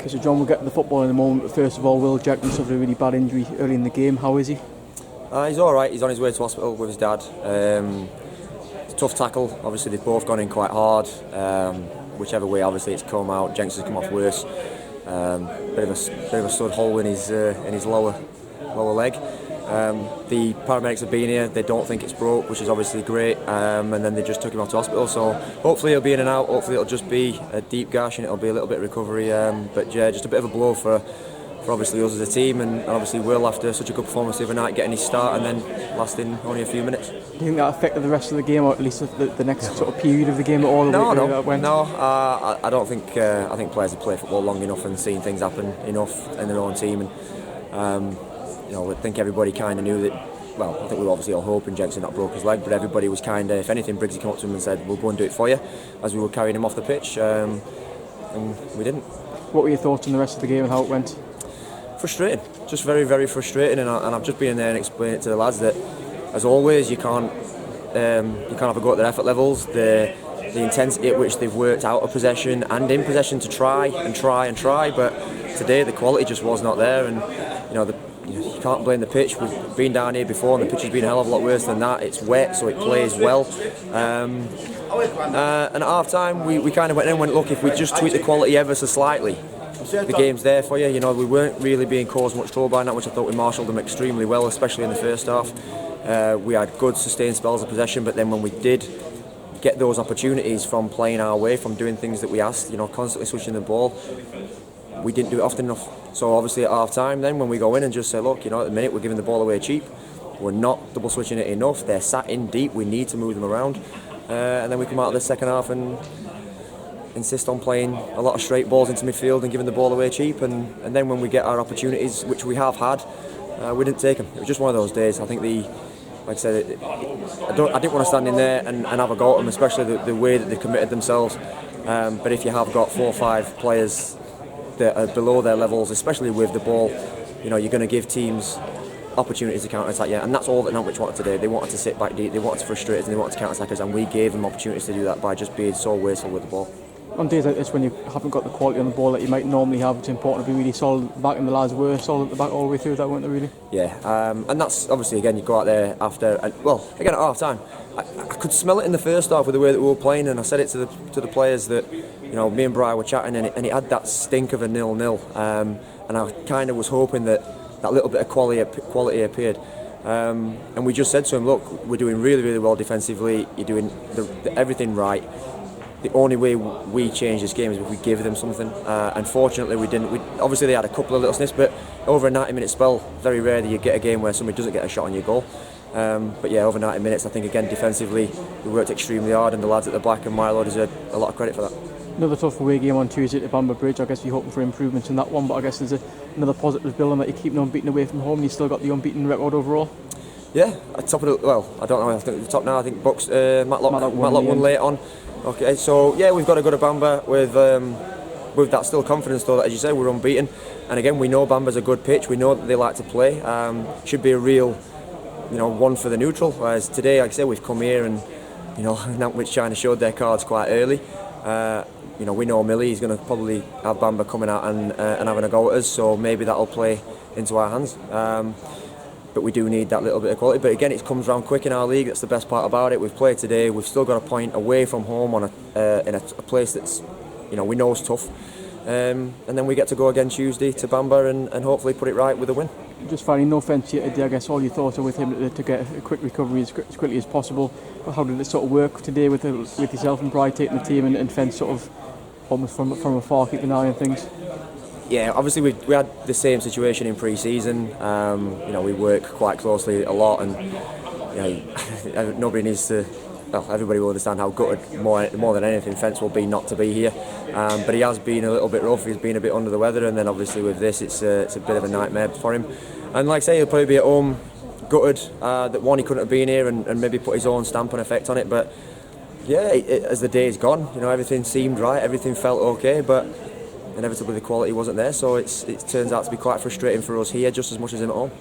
Okay, so John, we'll get to the football in a moment, but first of all, Will Jackman suffered a really bad injury early in the game. How is he? He's alright, he's on his way to hospital with his dad. It's a tough tackle, obviously they've both gone in quite hard. Whichever way obviously it's come out, Jenks has come off worse. Bit of a stud hole in his lower leg. The paramedics have been here, they don't think it's broke, which is obviously great, and then they just took him off to hospital, so hopefully he'll be in and out. Hopefully it'll just be a deep gash and it'll be a little bit of recovery, but yeah, just a bit of a blow for obviously us as a team, and obviously Will, after such a good performance the other night, getting his start and then lasting only a few minutes. Do you think that affected the rest of the game, or at least the next sort of period of the game at all? No, I don't think. I think players have played football long enough and seen things happen enough in their own team, and I think everybody kind of knew that. Well, I think we were obviously all hoping Jenks had not broke his leg, but everybody was kind of, if anything, Briggsy came up to him and said, "We'll go and do it for you," as we were carrying him off the pitch, and we didn't. What were your thoughts on the rest of the game and how it went? Frustrating, just very, very frustrating, and I've just been in there and explained it to the lads that, as always, you can't have a go at their effort levels, the intensity at which they've worked out of possession and in possession to try, but today the quality just was not there, and you can't blame the pitch. We've been down here before and the pitch has been a hell of a lot worse than that. It's wet, so it plays well. And at half time we kind of went in and went, look, if we just tweak the quality ever so slightly, the game's there for you. We weren't really being caused much trouble by that, which I thought we marshalled them extremely well, especially in the first half. We had good sustained spells of possession, but then when we did get those opportunities from playing our way, from doing things that we asked, constantly switching the ball, we didn't do it often enough. So obviously at half time then, when we go in and just say, look, at the minute we're giving the ball away cheap, we're not double switching it enough, they're sat in deep, we need to move them around, and then we come out of the second half and insist on playing a lot of straight balls into midfield and giving the ball away cheap, and then when we get our opportunities, which we have had, we didn't take them. It was just one of those days. I think like I said, I didn't want to stand in there and have a go at them, especially the way that they committed themselves, but if you have got 4 or 5 players that are below their levels, especially with the ball, you're going to give teams opportunities to counter-attack, and that's all that Nantwich wanted today. They wanted to sit back deep, they wanted to frustrate us, and they wanted to counter-attack us, and we gave them opportunities to do that by just being so wasteful with the ball. On days like this, when you haven't got the quality on the ball that you might normally have, it's important to be really solid at the back, and the lads were solid at the back all the way through that, weren't they, really? Yeah, and that's obviously, again, you go out there after, again at half time, I could smell it in the first half with the way that we were playing, and I said it to the players that, me and Brian were chatting, and it had that stink of a 0-0, and I kind of was hoping that little bit of quality appeared. And we just said to him, look, we're doing really, really well defensively, you're doing everything right. The only way we change this game is if we give them something. Unfortunately, we didn't. Obviously, they had a couple of little sniffs, but over a 90-minute spell, very rare that you get a game where somebody doesn't get a shot on your goal. But yeah, over 90 minutes, I think, again, defensively, we worked extremely hard, and the lads at the back and Milo deserve a lot of credit for that. Another tough away game on Tuesday at Bamber Bridge. I guess you're hoping for improvements in that one, but I guess there's another positive building that you're keeping unbeaten away from home, and you've still got the unbeaten record overall. Yeah, at top of I don't know, I think the top now, I think Bucks, Matlock won late on. Okay, so yeah, we've got to go to Bamber with that still confidence, though, that, as you say, we're unbeaten. And again, we know Bamber's a good pitch, we know that they like to play. Should be a real, one for the neutral. Whereas today, like I say, we've come here and, Nantwich China showed their cards quite early. We know Millie's going to probably have Bamber coming out and having a go at us, so maybe that'll play into our hands. But we do need that little bit of quality. But again, it comes round quick in our league. That's the best part about it. We've played today. We've still got a point away from home on in a place that's, we know is tough. And then we get to go again Tuesday to Bamber and hopefully put it right with a win. Just finally, no offence to you today, I guess all your thoughts are with him to get a quick recovery as quickly as possible. But how did it sort of work today with yourself and Bri taking the team and Fence sort of almost from afar keeping an eye on things? Yeah, obviously we had the same situation in pre-season. We work quite closely a lot, and nobody needs to. Well, everybody will understand how gutted more than anything Fence will be not to be here. But he has been a little bit rough. He's been a bit under the weather, and then obviously with this, it's a bit of a nightmare for him. And like I say, he'll probably be at home gutted that one, he couldn't have been here and maybe put his own stamp and effect on it. But yeah, as the day's gone, everything seemed right, everything felt okay, but inevitably the quality wasn't there, so it turns out to be quite frustrating for us here just as much as him at home.